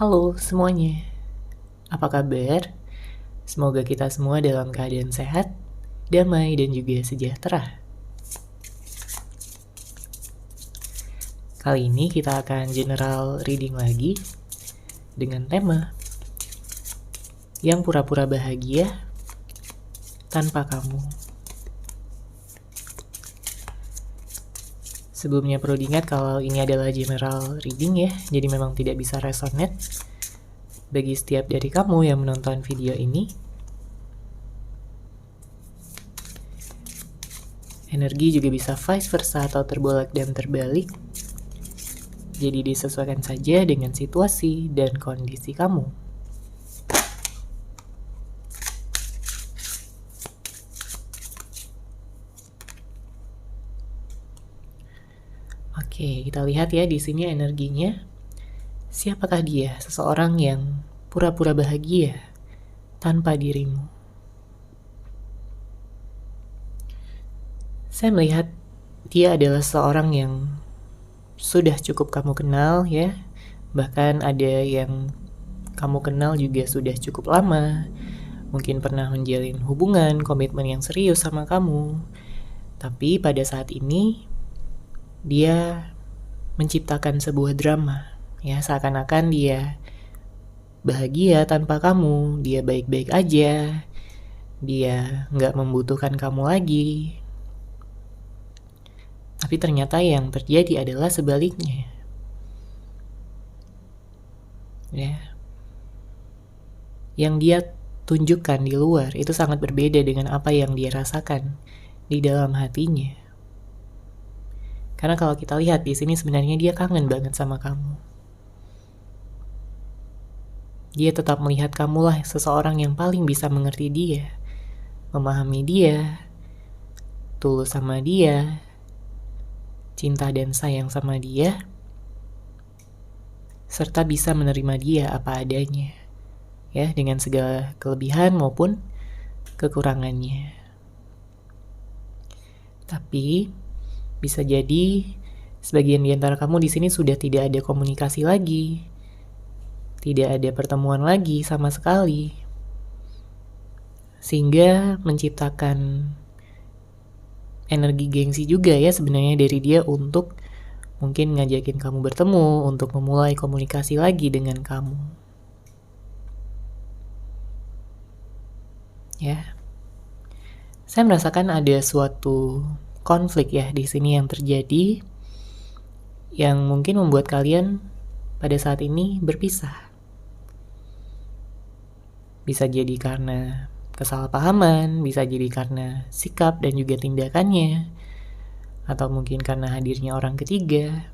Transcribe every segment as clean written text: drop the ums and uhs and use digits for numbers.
Halo semuanya, apa kabar? Semoga kita semua dalam keadaan sehat, damai, dan juga sejahtera. Kali ini kita akan general reading lagi dengan tema yang pura-pura bahagia tanpa kamu. Sebelumnya perlu diingat kalau ini adalah general reading ya, jadi memang tidak bisa resonate bagi setiap dari kamu yang menonton video ini. Energi juga bisa vice versa atau terbolak dan terbalik. Jadi disesuaikan saja dengan situasi dan kondisi kamu. Oke, kita lihat ya di sini energinya. Siapakah dia? Seseorang yang pura-pura bahagia tanpa dirimu. Saya melihat dia adalah seorang yang sudah cukup kamu kenal ya. Bahkan ada yang kamu kenal juga sudah cukup lama. Mungkin pernah menjalin hubungan, komitmen yang serius sama kamu. Tapi pada saat ini dia menciptakan sebuah drama, ya seakan-akan dia bahagia tanpa kamu, dia baik-baik aja, dia nggak membutuhkan kamu lagi. Tapi ternyata yang terjadi adalah sebaliknya. Ya. Yang dia tunjukkan di luar itu sangat berbeda dengan apa yang dia rasakan di dalam hatinya. Karena kalau kita lihat di sini sebenarnya dia kangen banget sama kamu. Dia tetap melihat kamulah seseorang yang paling bisa mengerti dia, memahami dia, tulus sama dia, cinta dan sayang sama dia, serta bisa menerima dia apa adanya, ya dengan segala kelebihan maupun kekurangannya. Tapi bisa jadi sebagian di antara kamu di sini sudah tidak ada komunikasi lagi, tidak ada pertemuan lagi sama sekali, sehingga menciptakan energi gengsi juga ya sebenarnya dari dia untuk mungkin ngajakin kamu bertemu, untuk memulai komunikasi lagi dengan kamu. Ya, saya merasakan ada suatu konflik ya di sini yang terjadi, yang mungkin membuat kalian pada saat ini berpisah. Bisa jadi karena kesalahpahaman, bisa jadi karena sikap dan juga tindakannya, atau mungkin karena hadirnya orang ketiga.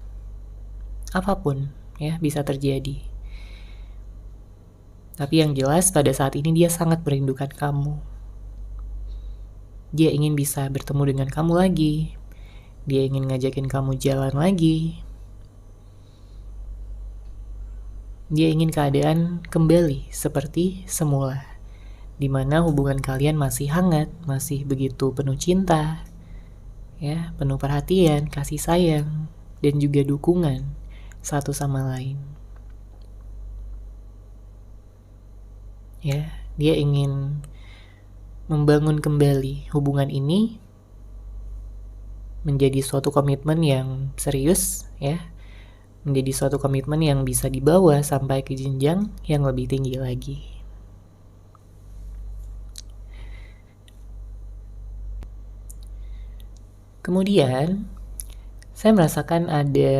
Apapun ya bisa terjadi. Tapi yang jelas pada saat ini dia sangat merindukan kamu. Dia ingin bisa bertemu dengan kamu lagi. Dia ingin ngajakin kamu jalan lagi. Dia ingin keadaan kembali seperti semula, di mana hubungan kalian masih hangat, masih begitu penuh cinta, ya, penuh perhatian, kasih sayang, dan juga dukungan satu sama lain. Ya, dia ingin membangun kembali hubungan ini menjadi suatu komitmen yang serius, ya, menjadi suatu komitmen yang bisa dibawa sampai ke jenjang yang lebih tinggi lagi. Kemudian, saya merasakan ada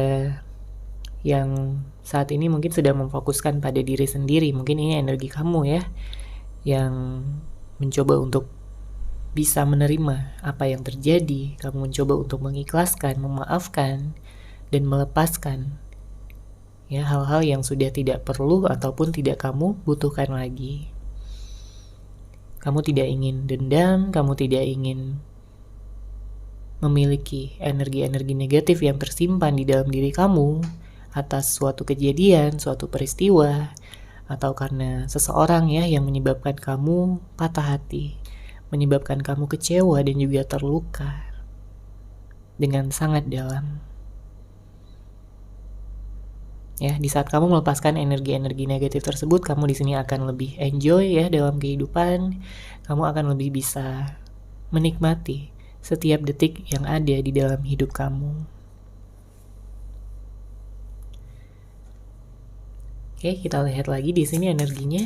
yang saat ini mungkin sudah memfokuskan pada diri sendiri. Mungkin ini energi kamu ya, yang mencoba untuk bisa menerima apa yang terjadi. Kamu mencoba untuk mengikhlaskan, memaafkan, dan melepaskan ya hal-hal yang sudah tidak perlu ataupun tidak kamu butuhkan lagi. Kamu tidak ingin dendam, kamu tidak ingin memiliki energi-energi negatif yang tersimpan di dalam diri kamu atas suatu kejadian, suatu peristiwa, atau karena seseorang ya yang menyebabkan kamu patah hati, menyebabkan kamu kecewa dan juga terluka dengan sangat dalam. Ya, di saat kamu melepaskan energi-energi negatif tersebut, kamu di sini akan lebih enjoy ya dalam kehidupan. Kamu akan lebih bisa menikmati setiap detik yang ada di dalam hidup kamu. Oke, kita lihat lagi di sini energinya.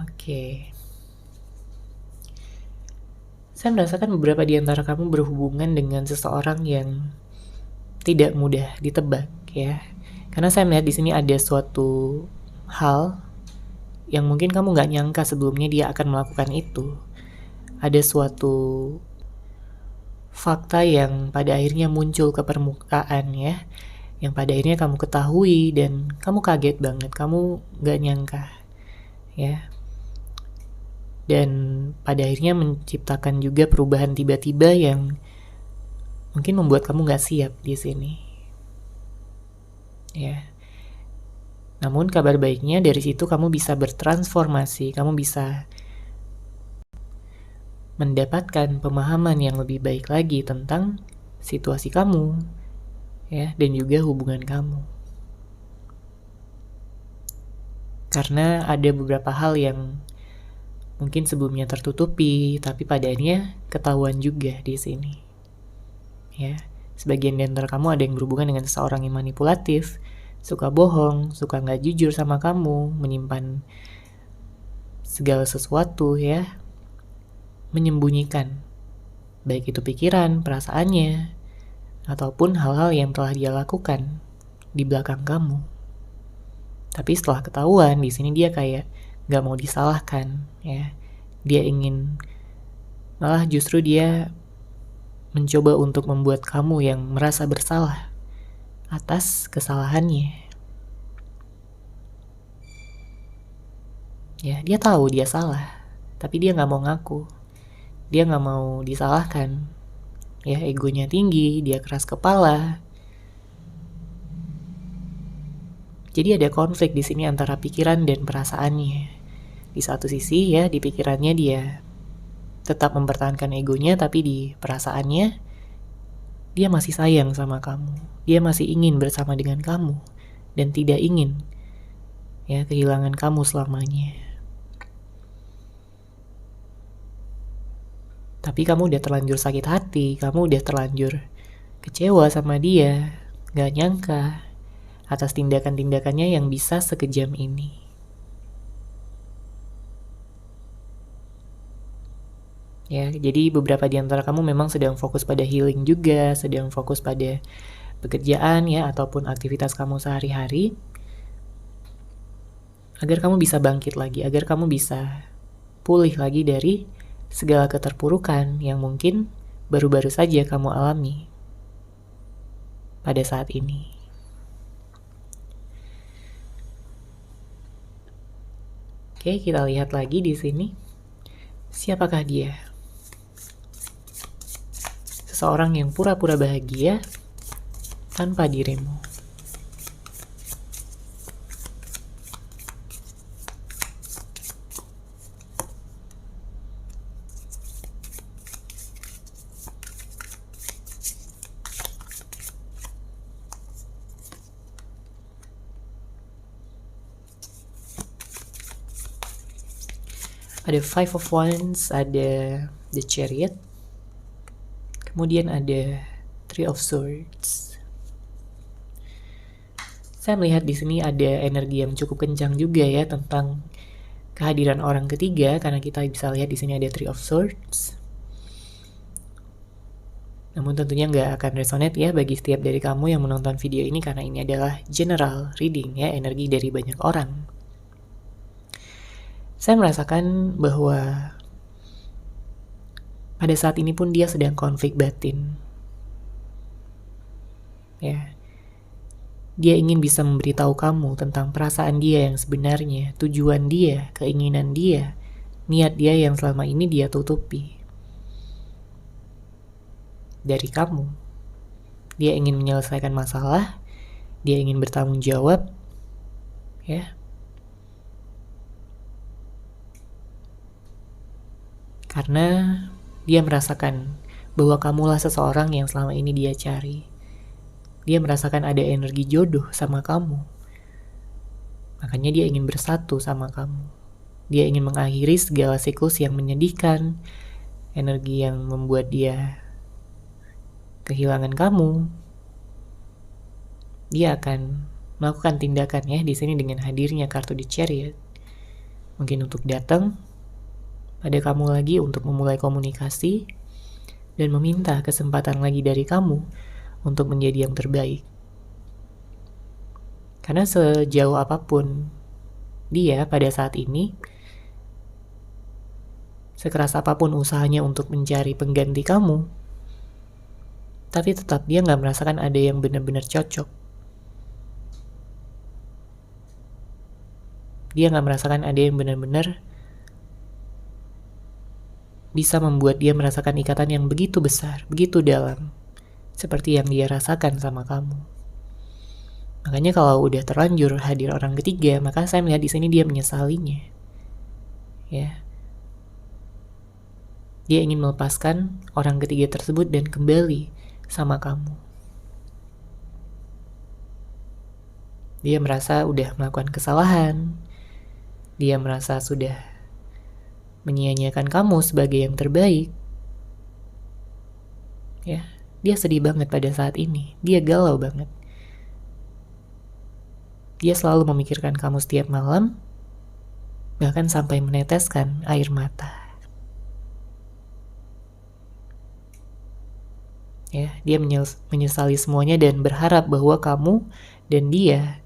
Oke. Saya merasakan beberapa di antara kamu berhubungan dengan seseorang yang tidak mudah ditebak ya. Karena saya melihat di sini ada suatu hal yang mungkin kamu nggak nyangka sebelumnya dia akan melakukan itu. Ada suatu fakta yang pada akhirnya muncul ke permukaan ya, yang pada akhirnya kamu ketahui dan kamu kaget banget, kamu nggak nyangka ya. Dan pada akhirnya menciptakan juga perubahan tiba-tiba yang mungkin membuat kamu nggak siap di sini. Ya. Namun kabar baiknya dari situ kamu bisa bertransformasi, kamu bisa mendapatkan pemahaman yang lebih baik lagi tentang situasi kamu, ya, dan juga hubungan kamu. Karena ada beberapa hal yang mungkin sebelumnya tertutupi, tapi pada akhirnya ketahuan juga di sini. Ya, sebagian di antara kamu ada yang berhubungan dengan seseorang yang manipulatif, suka bohong, suka nggak jujur sama kamu, menyimpan segala sesuatu ya, menyembunyikan, baik itu pikiran, perasaannya, ataupun hal-hal yang telah dia lakukan di belakang kamu. Tapi setelah ketahuan, di sini dia kayak nggak mau disalahkan, ya. Dia ingin, malah justru dia mencoba untuk membuat kamu yang merasa bersalah atas kesalahannya. Ya, dia tahu dia salah, tapi dia nggak mau ngaku. Dia nggak mau disalahkan. Ya, egonya tinggi, dia keras kepala. Jadi ada konflik di sini antara pikiran dan perasaannya. Di satu sisi ya, di pikirannya dia tetap mempertahankan egonya, tapi di perasaannya dia masih sayang sama kamu. Dia masih ingin bersama dengan kamu dan tidak ingin ya kehilangan kamu selamanya. Tapi kamu udah terlanjur sakit hati, kamu udah terlanjur kecewa sama dia, gak nyangka atas tindakan-tindakannya yang bisa sekejam ini. Ya, jadi beberapa di antara kamu memang sedang fokus pada healing juga, sedang fokus pada pekerjaan ya, ataupun aktivitas kamu sehari-hari, agar kamu bisa bangkit lagi, agar kamu bisa pulih lagi dari segala keterpurukan yang mungkin baru-baru saja kamu alami pada saat ini. Oke, kita lihat lagi di sini. Siapakah dia? Seseorang yang pura-pura bahagia tanpa dirimu. Ada Five of Wands, ada The Chariot, kemudian ada Three of Swords. Saya melihat di sini ada energi yang cukup kencang juga ya tentang kehadiran orang ketiga, karena kita bisa lihat di sini ada Three of Swords. Namun tentunya nggak akan resonate ya bagi setiap dari kamu yang menonton video ini, karena ini adalah general reading ya, energi dari banyak orang. Saya merasakan bahwa pada saat ini pun dia sedang konflik batin. Ya. Dia ingin bisa memberitahu kamu tentang perasaan dia yang sebenarnya, tujuan dia, keinginan dia, niat dia yang selama ini dia tutupi dari kamu. Dia ingin menyelesaikan masalah, dia ingin bertanggung jawab, ya. Karena dia merasakan bahwa kamulah seseorang yang selama ini dia cari. Dia merasakan ada energi jodoh sama kamu. Makanya dia ingin bersatu sama kamu. Dia ingin mengakhiri segala siklus yang menyedihkan, energi yang membuat dia kehilangan kamu. Dia akan melakukan tindakan ya di sini dengan hadirnya kartu di Chariot. Mungkin untuk datang pada kamu lagi untuk memulai komunikasi dan meminta kesempatan lagi dari kamu untuk menjadi yang terbaik. Karena sejauh apapun dia pada saat ini, sekeras apapun usahanya untuk mencari pengganti kamu, tapi tetap dia gak merasakan ada yang benar-benar cocok. Dia gak merasakan ada yang benar-benar bisa membuat dia merasakan ikatan yang begitu besar, begitu dalam, seperti yang dia rasakan sama kamu. Makanya kalau udah terlanjur hadir orang ketiga, maka saya melihat di sini dia menyesalinya. Ya. Dia ingin melepaskan orang ketiga tersebut dan kembali sama kamu. Dia merasa udah melakukan kesalahan. Dia merasa sudah menyia-nyiakan kamu sebagai yang terbaik. Ya, dia sedih banget pada saat ini. Dia galau banget. Dia selalu memikirkan kamu setiap malam, bahkan sampai meneteskan air mata. Ya, dia menyesali semuanya dan berharap bahwa kamu dan dia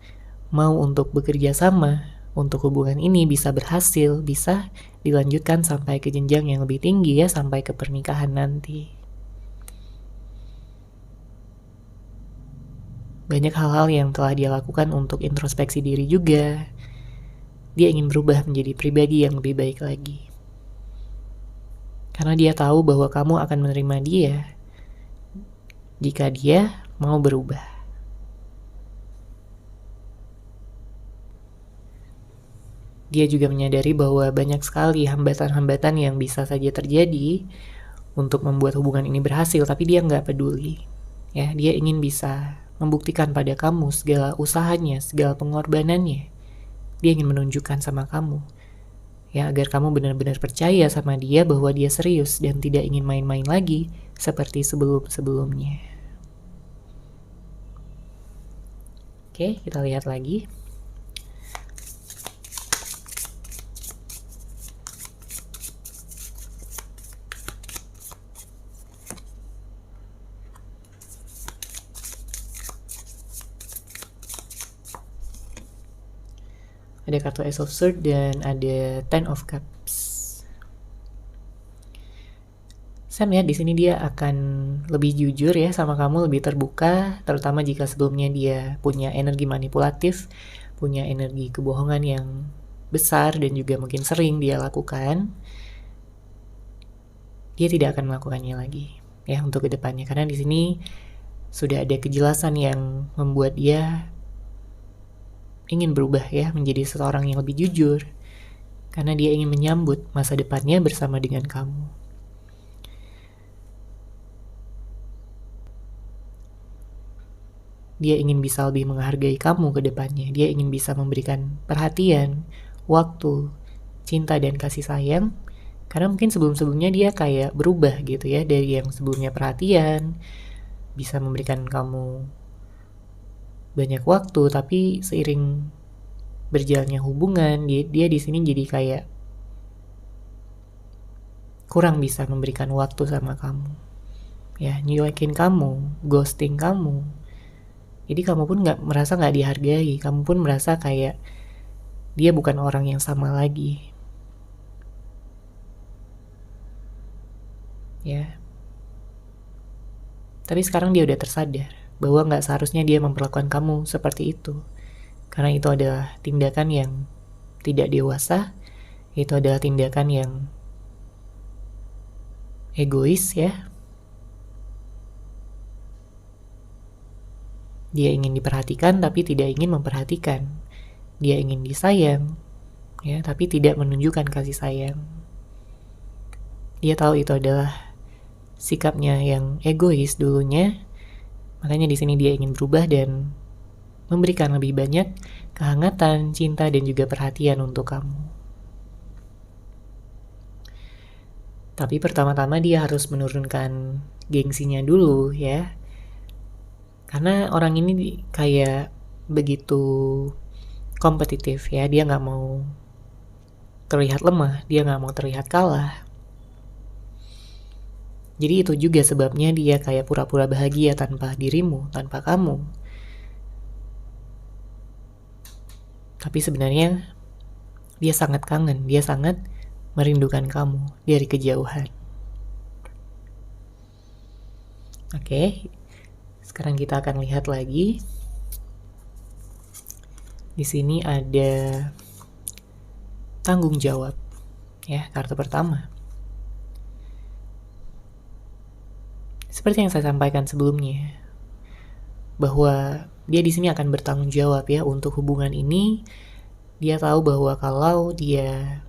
mau untuk bekerja sama, untuk hubungan ini bisa berhasil, bisa dilanjutkan sampai ke jenjang yang lebih tinggi ya, sampai ke pernikahan nanti. Banyak hal-hal yang telah dia lakukan untuk introspeksi diri juga. Dia ingin berubah menjadi pribadi yang lebih baik lagi. Karena dia tahu bahwa kamu akan menerima dia jika dia mau berubah. Dia juga menyadari bahwa banyak sekali hambatan-hambatan yang bisa saja terjadi untuk membuat hubungan ini berhasil, tapi dia nggak peduli. Ya, dia ingin bisa membuktikan pada kamu segala usahanya, segala pengorbanannya. Dia ingin menunjukkan sama kamu, ya, agar kamu benar-benar percaya sama dia bahwa dia serius dan tidak ingin main-main lagi seperti sebelum-sebelumnya. Oke, kita lihat lagi. Ada kartu Ace of Swords dan ada Ten of Cups. Saya melihat di sini dia akan lebih jujur ya sama kamu, lebih terbuka, terutama jika sebelumnya dia punya energi manipulatif, punya energi kebohongan yang besar dan juga mungkin sering dia lakukan. Dia tidak akan melakukannya lagi ya untuk kedepannya, karena di sini sudah ada kejelasan yang membuat dia ingin berubah ya menjadi seseorang yang lebih jujur, karena dia ingin menyambut masa depannya bersama dengan kamu. Dia ingin bisa lebih menghargai kamu ke depannya. Dia ingin bisa memberikan perhatian, waktu, cinta dan kasih sayang, karena mungkin sebelum-sebelumnya dia kayak berubah gitu ya, dari yang sebelumnya perhatian, bisa memberikan kamu banyak waktu, tapi seiring berjalannya hubungan, dia di sini jadi kayak kurang bisa memberikan waktu sama kamu. Ya, nyuekin kamu, ghosting kamu. Jadi kamu pun merasa nggak dihargai, kamu pun merasa kayak dia bukan orang yang sama lagi. Ya. Tapi sekarang dia udah tersadar bahwa nggak seharusnya dia memperlakukan kamu seperti itu. Karena itu adalah tindakan yang tidak dewasa, itu adalah tindakan yang egois ya. Dia ingin diperhatikan tapi tidak ingin memperhatikan. Dia ingin disayang, ya, tapi tidak menunjukkan kasih sayang. Dia tahu itu adalah sikapnya yang egois dulunya, makanya di sini dia ingin berubah dan memberikan lebih banyak kehangatan, cinta, dan juga perhatian untuk kamu. Tapi pertama-tama dia harus menurunkan gengsinya dulu ya. Karena orang ini kayak begitu kompetitif ya, dia gak mau terlihat lemah, dia gak mau terlihat kalah. Jadi itu juga sebabnya dia kayak pura-pura bahagia tanpa dirimu, tanpa kamu. Tapi sebenarnya dia sangat kangen, dia sangat merindukan kamu dari kejauhan. Oke, sekarang kita akan lihat lagi. Di sini ada tanggung jawab, ya, kartu pertama. Seperti yang saya sampaikan sebelumnya, bahwa dia di sini akan bertanggung jawab ya untuk hubungan ini. Dia tahu bahwa kalau dia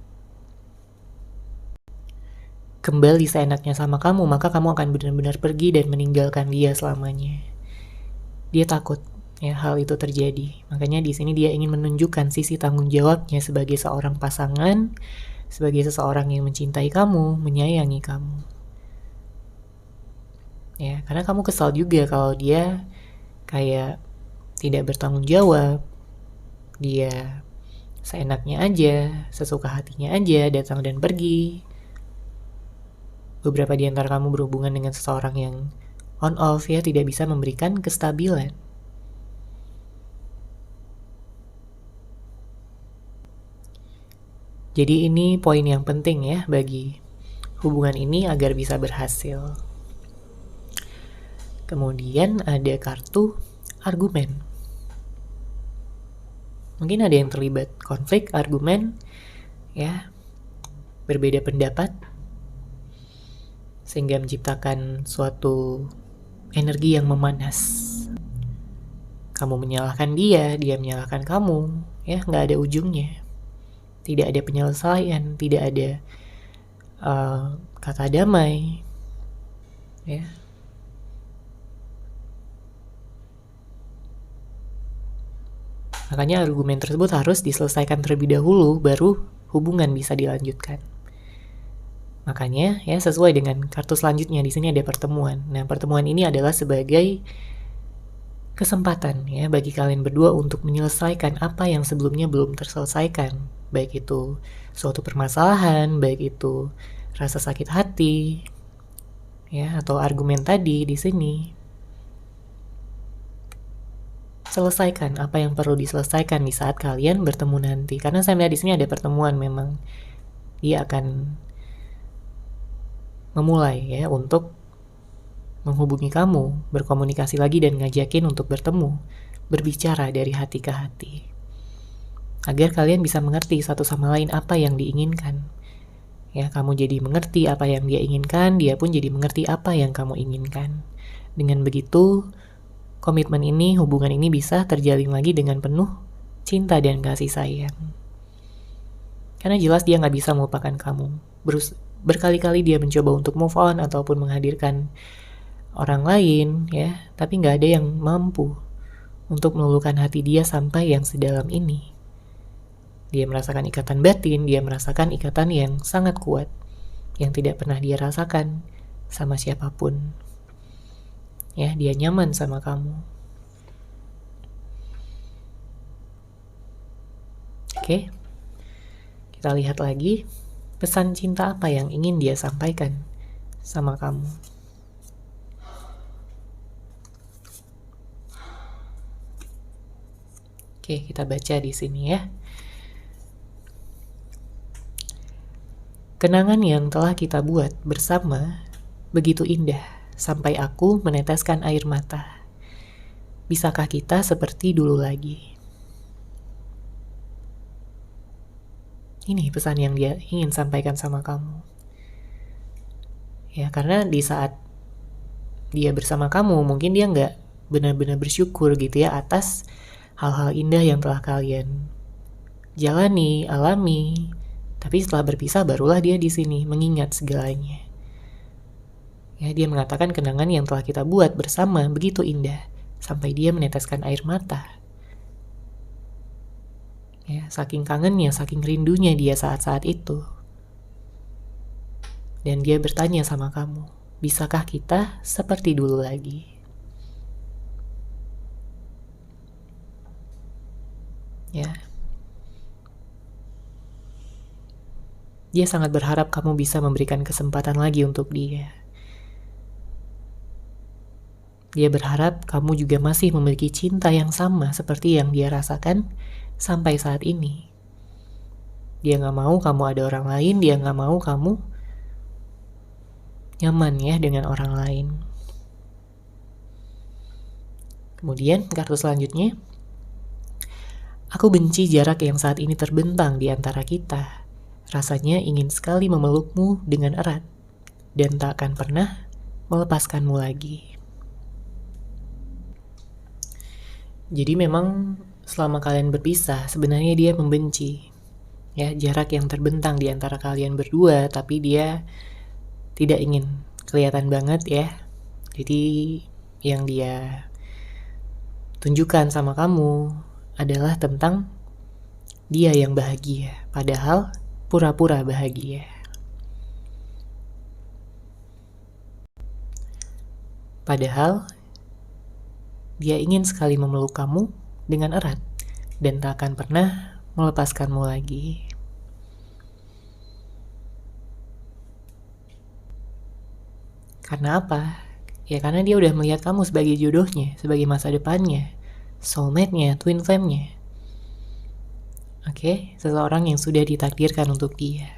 kembali seenaknya sama kamu, maka kamu akan benar-benar pergi dan meninggalkan dia selamanya. Dia takut ya hal itu terjadi. Makanya di sini dia ingin menunjukkan sisi tanggung jawabnya sebagai seorang pasangan, sebagai seseorang yang mencintai kamu, menyayangi kamu. Ya, karena kamu kesal juga kalau dia kayak tidak bertanggung jawab. Dia seenaknya aja, sesuka hatinya aja, datang dan pergi. Beberapa di antara kamu berhubungan dengan seseorang yang on-off ya, tidak bisa memberikan kestabilan. Jadi ini poin yang penting ya bagi hubungan ini agar bisa berhasil. Kemudian ada kartu argumen. Mungkin ada yang terlibat konflik, argumen, ya, berbeda pendapat, sehingga menciptakan suatu energi yang memanas. Kamu menyalahkan dia, dia menyalahkan kamu, ya, nggak ada ujungnya. Tidak ada penyelesaian, tidak ada kata damai, ya. Makanya argumen tersebut harus diselesaikan terlebih dahulu, baru hubungan bisa dilanjutkan. Makanya ya sesuai dengan kartu selanjutnya di sini ada pertemuan. Nah, pertemuan ini adalah sebagai kesempatan ya bagi kalian berdua untuk menyelesaikan apa yang sebelumnya belum terselesaikan. Baik itu suatu permasalahan, baik itu rasa sakit hati, ya, atau argumen tadi di sini. Selesaikan apa yang perlu diselesaikan di saat kalian bertemu nanti. Karena saya melihat di sini ada pertemuan, memang dia akan memulai ya untuk menghubungi kamu, berkomunikasi lagi dan ngajakin untuk bertemu, berbicara dari hati ke hati. Agar kalian bisa mengerti satu sama lain apa yang diinginkan. Ya, kamu jadi mengerti apa yang dia inginkan, dia pun jadi mengerti apa yang kamu inginkan. Dengan begitu, komitmen ini, hubungan ini bisa terjalin lagi dengan penuh cinta dan kasih sayang. Karena jelas dia gak bisa melupakan kamu. Berkali-kali dia mencoba untuk move on ataupun menghadirkan orang lain, ya, tapi gak ada yang mampu untuk meluluhkan hati dia sampai yang sedalam ini. Dia merasakan ikatan batin, dia merasakan ikatan yang sangat kuat, yang tidak pernah dia rasakan sama siapapun. Ya, dia nyaman sama kamu. Oke, kita lihat lagi pesan cinta apa yang ingin dia sampaikan sama kamu. Oke, kita baca di sini ya. Kenangan yang telah kita buat bersama begitu indah sampai aku meneteskan air mata. Bisakah kita seperti dulu lagi? Ini pesan yang dia ingin sampaikan sama kamu. Ya, karena di saat dia bersama kamu, mungkin dia nggak benar-benar bersyukur gitu ya atas hal-hal indah yang telah kalian jalani, alami. Tapi setelah berpisah barulah dia di sini mengingat segalanya. Ya, dia mengatakan kenangan yang telah kita buat bersama begitu indah sampai dia meneteskan air mata. Ya, saking kangennya, saking rindunya dia saat-saat itu. Dan dia bertanya sama kamu, bisakah kita seperti dulu lagi? Ya. Dia sangat berharap kamu bisa memberikan kesempatan lagi untuk dia. Dia berharap kamu juga masih memiliki cinta yang sama seperti yang dia rasakan sampai saat ini. Dia gak mau kamu ada orang lain, dia gak mau kamu nyaman ya dengan orang lain. Kemudian kartu selanjutnya, aku benci jarak yang saat ini terbentang di antara kita. Rasanya ingin sekali memelukmu dengan erat dan tak akan pernah melepaskanmu lagi. Jadi memang selama kalian berpisah, sebenarnya dia membenci ya jarak yang terbentang di antara kalian berdua, tapi dia tidak ingin kelihatan banget ya. Jadi yang dia tunjukkan sama kamu adalah tentang dia yang bahagia, padahal pura-pura bahagia. Padahal dia ingin sekali memeluk kamu dengan erat dan tak akan pernah melepaskanmu lagi. Karena apa? Ya karena dia udah melihat kamu sebagai jodohnya, sebagai masa depannya, soulmate-nya, twin flame-nya. Oke, seseorang yang sudah ditakdirkan untuk dia.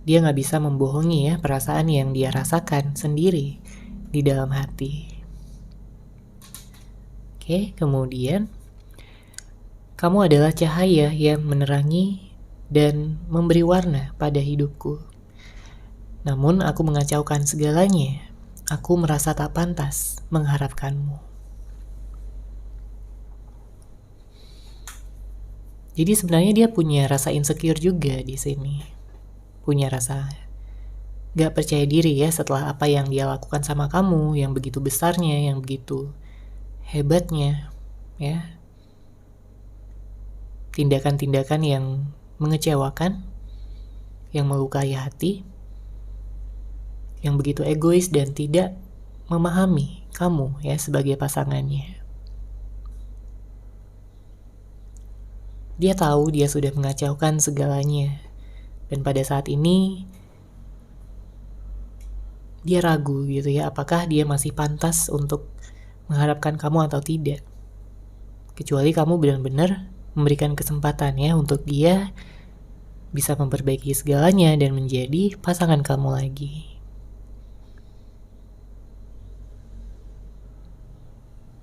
Dia gak bisa membohongi ya perasaan yang dia rasakan sendiri di dalam hati. Oke, kemudian kamu adalah cahaya yang menerangi dan memberi warna pada hidupku. Namun aku mengacaukan segalanya. Aku merasa tak pantas mengharapkanmu. Jadi sebenarnya dia punya rasa insecure juga di sini. Punya rasa gak percaya diri ya setelah apa yang dia lakukan sama kamu, yang begitu besarnya, yang begitu hebatnya, ya. Tindakan-tindakan yang mengecewakan, yang melukai hati, yang begitu egois dan tidak memahami kamu ya sebagai pasangannya. Dia tahu dia sudah mengacaukan segalanya, dan pada saat ini dia ragu gitu ya, apakah dia masih pantas untuk mengharapkan kamu atau tidak. Kecuali kamu benar-benar memberikan kesempatan ya untuk dia bisa memperbaiki segalanya dan menjadi pasangan kamu lagi.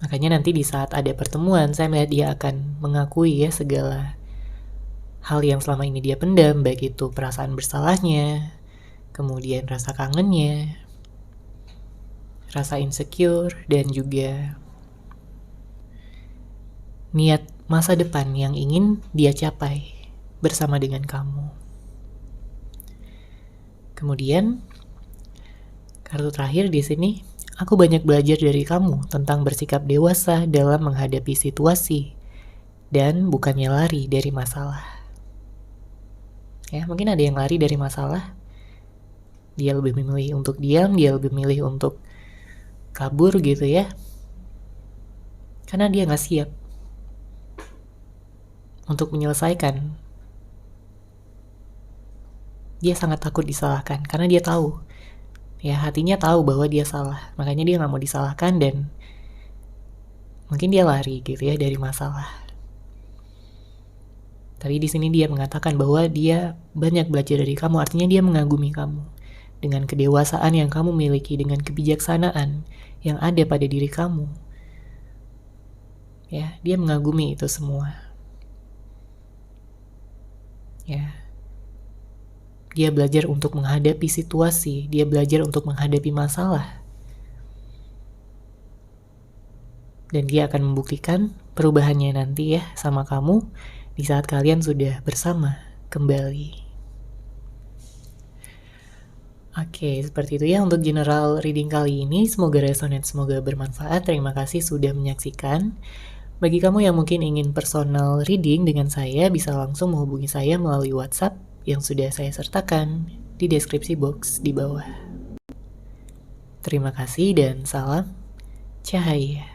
Makanya nanti di saat ada pertemuan, saya melihat dia akan mengakui ya segala hal yang selama ini dia pendam, baik itu perasaan bersalahnya, kemudian rasa kangennya, rasa insecure, dan juga niat masa depan yang ingin dia capai bersama dengan kamu. Kemudian kartu terakhir di sini, aku banyak belajar dari kamu tentang bersikap dewasa dalam menghadapi situasi dan bukannya lari dari masalah. Ya, mungkin ada yang lari dari masalah. Dia lebih memilih untuk diam, dia lebih memilih untuk kabur gitu ya. Karena dia gak siap untuk menyelesaikan. Dia sangat takut disalahkan karena dia tahu. Ya, hatinya tahu bahwa dia salah. Makanya dia gak mau disalahkan dan mungkin dia lari gitu ya dari masalah. Tapi di sini dia mengatakan bahwa dia banyak belajar dari kamu. Artinya dia mengagumi kamu. Dengan kedewasaan yang kamu miliki, dengan kebijaksanaan yang ada pada diri kamu. Ya, dia mengagumi itu semua. Ya. Dia belajar untuk menghadapi situasi, dia belajar untuk menghadapi masalah. Dan dia akan membuktikan perubahannya nanti ya sama kamu di saat kalian sudah bersama kembali. Oke, seperti itu ya untuk general reading kali ini. Semoga resonate, semoga bermanfaat. Terima kasih sudah menyaksikan. Bagi kamu yang mungkin ingin personal reading dengan saya, bisa langsung menghubungi saya melalui WhatsApp yang sudah saya sertakan di deskripsi box di bawah. Terima kasih dan salam cahaya.